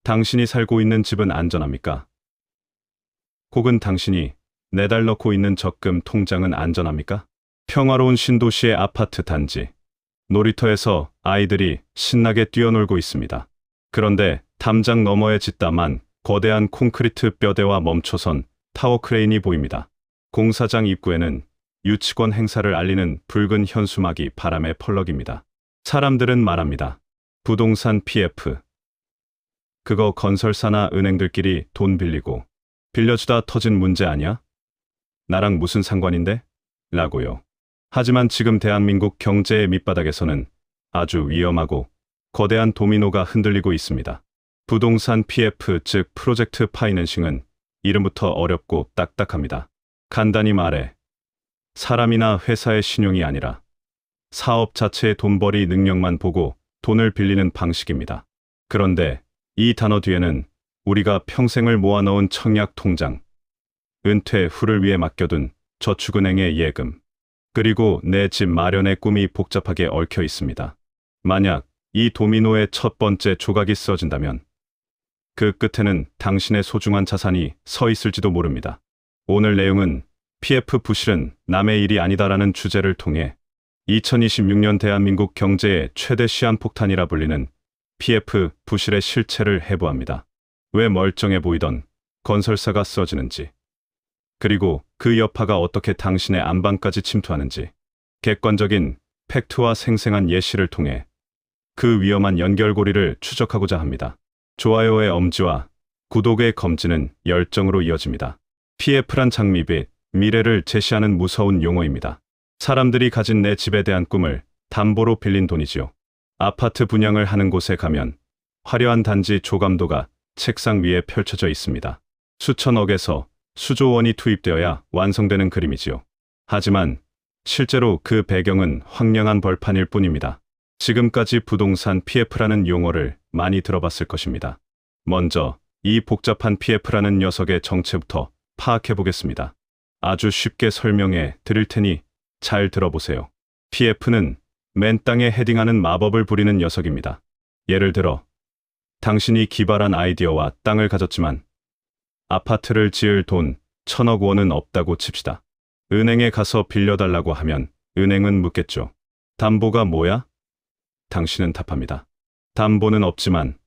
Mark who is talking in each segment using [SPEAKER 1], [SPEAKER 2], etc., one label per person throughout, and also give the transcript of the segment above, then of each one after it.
[SPEAKER 1] 당신이 살고 있는 집은 안전합니까? 혹은 당신이 내달 넣고 있는 적금 통장은 안전합니까? 평화로운 신도시의 아파트 단지. 놀이터에서 아이들이 신나게 뛰어놀고 있습니다. 그런데 담장 너머에 짓담한 거대한 콘크리트 뼈대와 멈춰선 타워 크레인이 보입니다. 공사장 입구에는 유치권 행사를 알리는 붉은 현수막이 바람에 펄럭입니다. 사람들은 말합니다. 부동산 PF. 그거 건설사나 은행들끼리 돈 빌리고 빌려주다 터진 문제 아니야? 나랑 무슨 상관인데? 라고요. 하지만 지금 대한민국 경제의 밑바닥에서는 아주 위험하고 거대한 도미노가 흔들리고 있습니다. 부동산 PF, 즉 프로젝트 파이낸싱은 이름부터 어렵고 딱딱합니다. 간단히 말해 사람이나 회사의 신용이 아니라 사업 자체의 돈벌이 능력만 보고 돈을 빌리는 방식입니다. 그런데 이 단어 뒤에는 우리가 평생을 모아놓은 청약 통장, 은퇴 후를 위해 맡겨둔 저축은행의 예금, 그리고 내 집 마련의 꿈이 복잡하게 얽혀 있습니다. 만약 이 도미노의 첫 번째 조각이 쓰러진다면 그 끝에는 당신의 소중한 자산이 서 있을지도 모릅니다. 오늘 내용은 PF 부실은 남의 일이 아니다라는 주제를 통해 2026년 대한민국 경제의 최대 시한폭탄이라 불리는 PF 부실의 실체를 해부합니다. 왜 멀쩡해 보이던 건설사가 쓰러지는지, 그리고 그 여파가 어떻게 당신의 안방까지 침투하는지, 객관적인 팩트와 생생한 예시를 통해 그 위험한 연결고리를 추적하고자 합니다. 좋아요의 엄지와 구독의 검지는 열정으로 이어집니다. PF란 장밋빛, 미래를 제시하는 무서운 용어입니다. 사람들이 가진 내 집에 대한 꿈을 담보로 빌린 돈이지요. 아파트 분양을 하는 곳에 가면 화려한 단지 조감도가 책상 위에 펼쳐져 있습니다. 수천억에서 수조 원이 투입되어야 완성되는 그림이지요. 하지만 실제로 그 배경은 황량한 벌판일 뿐입니다. 지금까지 부동산 PF라는 용어를 많이 들어봤을 것입니다. 먼저 이 복잡한 PF라는 녀석의 정체부터 파악해 보겠습니다. 아주 쉽게 설명해 드릴 테니 잘 들어보세요. PF는 맨 땅에 헤딩하는 마법을 부리는 녀석입니다. 예를 들어 당신이 기발한 아이디어와 땅을 가졌지만 아파트를 지을 돈 1,000억 원은 없다고 칩시다. 은행에 가서 빌려달라고 하면 은행은 묻겠죠. 담보가 뭐야? 당신은 답합니다. 담보는 없지만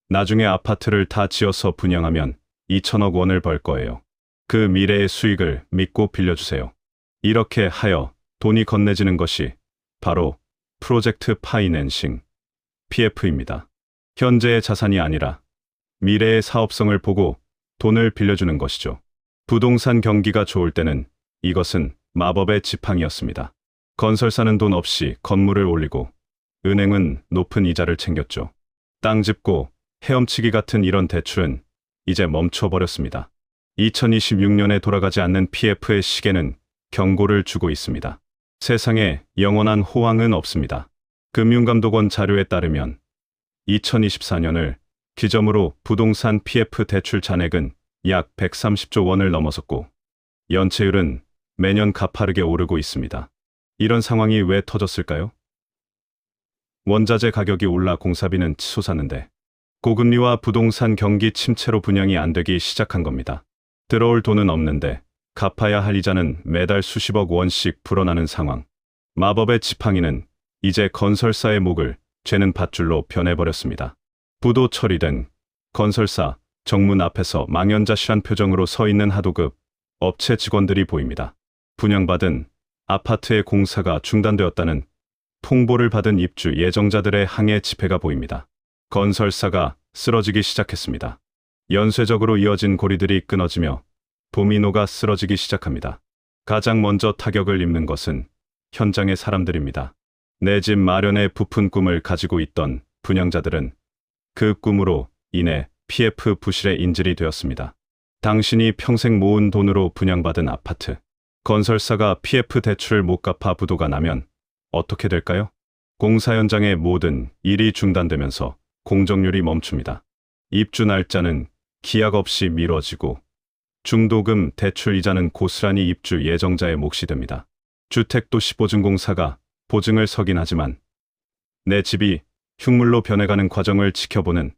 [SPEAKER 1] 나중에 아파트를 다 지어서 분양하면 2,000억 원을 벌 거예요. 그 미래의 수익을 믿고 빌려주세요. 이렇게 하여 돈이 건네지는 것이 바로 프로젝트 파이낸싱, PF입니다. 현재의 자산이 아니라 미래의 사업성을 보고 돈을 빌려주는 것이죠. 부동산 경기가 좋을 때는 이것은 마법의 지팡이였습니다. 건설사는 돈 없이 건물을 올리고 은행은 높은 이자를 챙겼죠. 땅 짚고 헤엄치기 같은 이런 대출은 이제 멈춰버렸습니다. 2026년에 돌아가지 않는 PF의 시계는 경고를 주고 있습니다. 세상에 영원한 호황은 없습니다. 금융감독원 자료에 따르면 2024년을 기점으로 부동산 PF 대출 잔액은 약 130조 원을 넘어섰고 연체율은 매년 가파르게 오르고 있습니다. 이런 상황이 왜 터졌을까요? 원자재 가격이 올라 공사비는 치솟았는데 고금리와 부동산 경기 침체로 분양이 안 되기 시작한 겁니다. 들어올 돈은 없는데 갚아야 할 이자는 매달 수십억 원씩 불어나는 상황. 마법의 지팡이는 이제 건설사의 목을 죄는 밧줄로 변해버렸습니다. 부도 처리된 건설사 정문 앞에서 망연자실한 표정으로 서 있는 하도급 업체 직원들이 보입니다. 분양받은 아파트의 공사가 중단되었다는 통보를 받은 입주 예정자들의 항해 집회가 보입니다. 건설사가 쓰러지기 시작했습니다. 연쇄적으로 이어진 고리들이 끊어지며 도미노가 쓰러지기 시작합니다. 가장 먼저 타격을 입는 것은 현장의 사람들입니다. 내 집 마련의 부푼 꿈을 가지고 있던 분양자들은 그 꿈으로 인해 PF 부실의 인질이 되었습니다. 당신이 평생 모은 돈으로 분양받은 아파트, 건설사가 PF 대출을 못 갚아 부도가 나면 어떻게 될까요? 공사 현장의 모든 일이 중단되면서 공정률이 멈춥니다. 입주 날짜는 기약 없이 미뤄지고 중도금 대출 이자는 고스란히 입주 예정자의 몫이 됩니다. 주택도시보증공사가 보증을 서긴 하지만 내 집이 흉물로 변해가는 과정을 지켜보는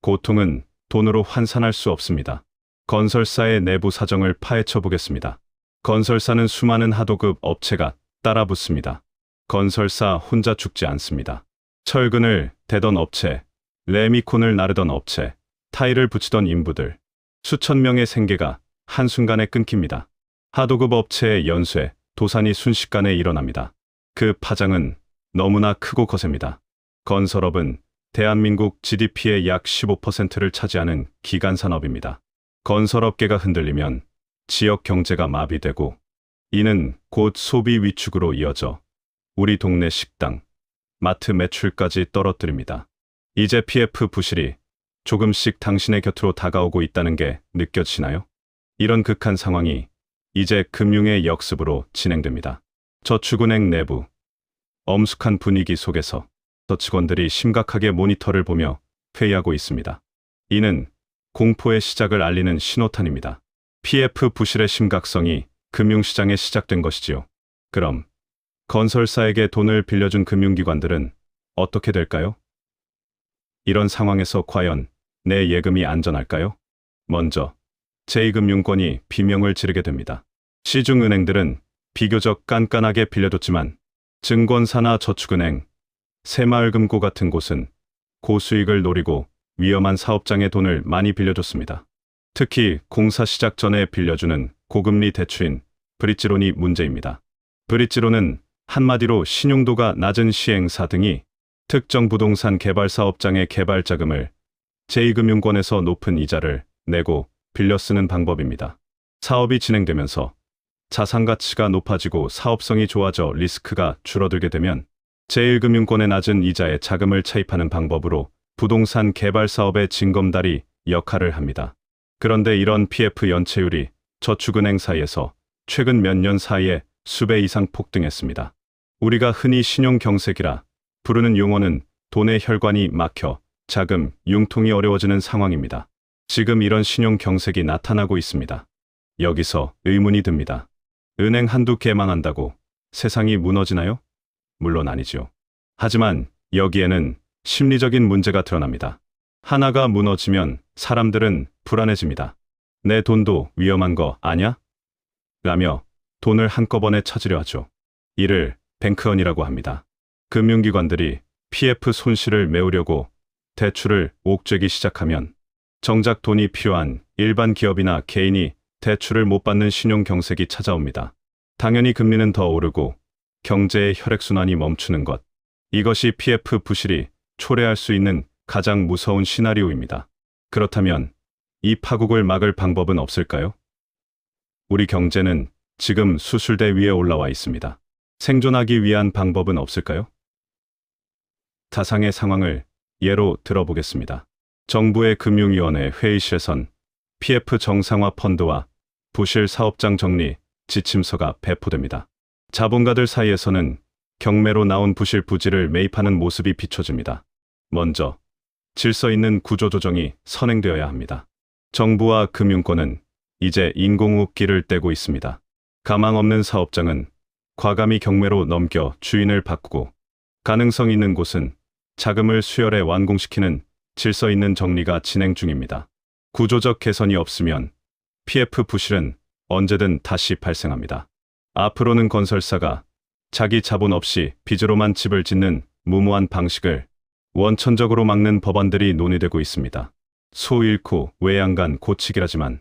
[SPEAKER 1] 고통은 돈으로 환산할 수 없습니다. 건설사의 내부 사정을 파헤쳐 보겠습니다. 건설사는 수많은 하도급 업체가 따라붙습니다. 건설사 혼자 죽지 않습니다. 철근을 대던 업체, 레미콘을 나르던 업체, 타일을 붙이던 인부들, 수천 명의 생계가 한순간에 끊깁니다. 하도급 업체의 연쇄, 도산이 순식간에 일어납니다. 그 파장은 너무나 크고 거셉니다. 건설업은 대한민국 GDP의 약 15%를 차지하는 기간 산업입니다. 건설업계가 흔들리면 지역 경제가 마비되고 이는 곧 소비 위축으로 이어져 우리 동네 식당, 마트 매출까지 떨어뜨립니다. 이제 PF 부실이 조금씩 당신의 곁으로 다가오고 있다는 게 느껴지나요? 이런 극한 상황이 이제 금융의 역습으로 진행됩니다. 저축은행 내부 엄숙한 분위기 속에서 직원들이 심각하게 모니터를 보며 회의하고 있습니다. 이는 공포의 시작을 알리는 신호탄입니다. PF 부실의 심각성이 금융시장에 시작된 것이지요. 그럼 건설사에게 돈을 빌려준 금융기관들은 어떻게 될까요? 이런 상황에서 과연 내 예금이 안전할까요? 먼저 제2금융권이 비명을 지르게 됩니다. 시중은행들은 비교적 깐깐하게 빌려줬지만 증권사나 저축은행, 새마을금고 같은 곳은 고수익을 노리고 위험한 사업장에 돈을 많이 빌려줬습니다. 특히 공사 시작 전에 빌려주는 고금리 대출인 브릿지론이 문제입니다. 브릿지론은 한마디로 신용도가 낮은 시행사 등이 특정 부동산 개발 사업장의 개발 자금을 제2금융권에서 높은 이자를 내고 빌려 쓰는 방법입니다. 사업이 진행되면서 자산 가치가 높아지고 사업성이 좋아져 리스크가 줄어들게 되면 제1금융권의 낮은 이자에 자금을 차입하는 방법으로 부동산 개발 사업의 징검다리 역할을 합니다. 그런데 이런 PF 연체율이 저축은행 사이에서 최근 몇 년 사이에 수배 이상 폭등했습니다. 우리가 흔히 신용경색이라 부르는 용어는 돈의 혈관이 막혀 자금, 융통이 어려워지는 상황입니다. 지금 이런 신용경색이 나타나고 있습니다. 여기서 의문이 듭니다. 은행 한두 개 망한다고 세상이 무너지나요? 물론 아니죠. 하지만 여기에는 심리적인 문제가 드러납니다. 하나가 무너지면 사람들은 불안해집니다. 내 돈도 위험한 거 아냐? 라며 돈을 한꺼번에 찾으려 하죠. 이를 뱅크런이라고 합니다. 금융기관들이 PF 손실을 메우려고 대출을 옥죄기 시작하면 정작 돈이 필요한 일반 기업이나 개인이 대출을 못 받는 신용경색이 찾아옵니다. 당연히 금리는 더 오르고 경제의 혈액순환이 멈추는 것. 이것이 PF 부실이 초래할 수 있는 가장 무서운 시나리오입니다. 그렇다면 이 파국을 막을 방법은 없을까요? 우리 경제는 지금 수술대 위에 올라와 있습니다. 생존하기 위한 방법은 없을까요? 가상의 상황을 예로 들어보겠습니다. 정부의 금융위원회 회의실에선 PF 정상화 펀드와 부실 사업장 정리 지침서가 배포됩니다. 자본가들 사이에서는 경매로 나온 부실 부지를 매입하는 모습이 비춰집니다. 먼저 질서 있는 구조조정이 선행되어야 합니다. 정부와 금융권은 이제 인공호흡기를 떼고 있습니다. 가망 없는 사업장은 과감히 경매로 넘겨 주인을 바꾸고 가능성 있는 곳은 자금을 수혈해 완공시키는 질서 있는 정리가 진행 중입니다. 구조적 개선이 없으면 PF 부실은 언제든 다시 발생합니다. 앞으로는 건설사가 자기 자본 없이 빚으로만 집을 짓는 무모한 방식을 원천적으로 막는 법안들이 논의되고 있습니다. 소 잃고 외양간 고치기라지만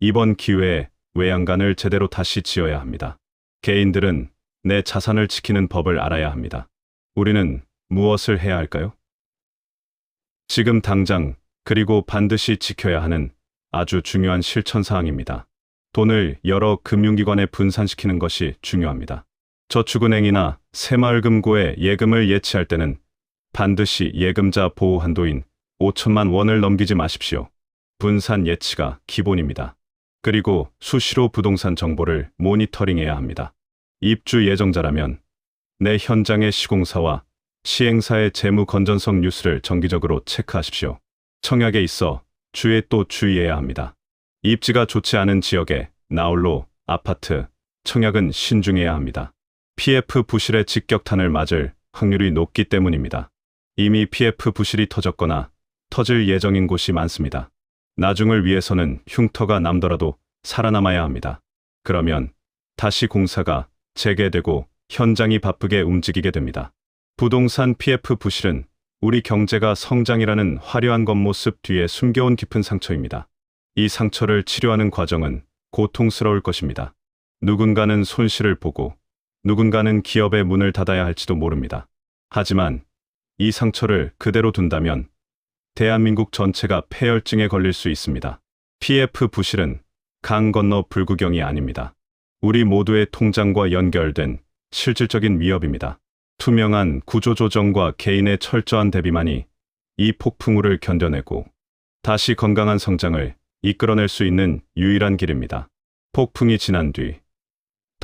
[SPEAKER 1] 이번 기회에 외양간을 제대로 다시 지어야 합니다. 개인들은 내 자산을 지키는 법을 알아야 합니다. 우리는 무엇을 해야 할까요? 지금 당장 그리고 반드시 지켜야 하는 아주 중요한 실천사항입니다. 돈을 여러 금융기관에 분산시키는 것이 중요합니다. 저축은행이나 새마을금고에 예금을 예치할 때는 반드시 예금자 보호 한도인 5천만 원을 넘기지 마십시오. 분산 예치가 기본입니다. 그리고 수시로 부동산 정보를 모니터링해야 합니다. 입주 예정자라면 내 현장의 시공사와 시행사의 재무 건전성 뉴스를 정기적으로 체크하십시오. 청약에 있어 주에 또 주의해야 합니다. 입지가 좋지 않은 지역의 나홀로 아파트 청약은 신중해야 합니다. PF 부실의 직격탄을 맞을 확률이 높기 때문입니다. 이미 PF 부실이 터졌거나 터질 예정인 곳이 많습니다. 나중을 위해서는 흉터가 남더라도 살아남아야 합니다. 그러면 다시 공사가 재개되고 현장이 바쁘게 움직이게 됩니다. 부동산 PF 부실은 우리 경제가 성장이라는 화려한 겉모습 뒤에 숨겨온 깊은 상처입니다. 이 상처를 치료하는 과정은 고통스러울 것입니다. 누군가는 손실을 보고 누군가는 기업의 문을 닫아야 할지도 모릅니다. 하지만 이 상처를 그대로 둔다면 대한민국 전체가 폐혈증에 걸릴 수 있습니다. PF 부실은 강 건너 불구경이 아닙니다. 우리 모두의 통장과 연결된 실질적인 위협입니다. 투명한 구조조정과 개인의 철저한 대비만이 이 폭풍우를 견뎌내고 다시 건강한 성장을 이끌어낼 수 있는 유일한 길입니다. 폭풍이 지난 뒤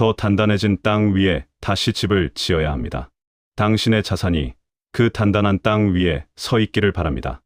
[SPEAKER 1] 더 단단해진 땅 위에 다시 집을 지어야 합니다. 당신의 자산이 그 단단한 땅 위에 서 있기를 바랍니다.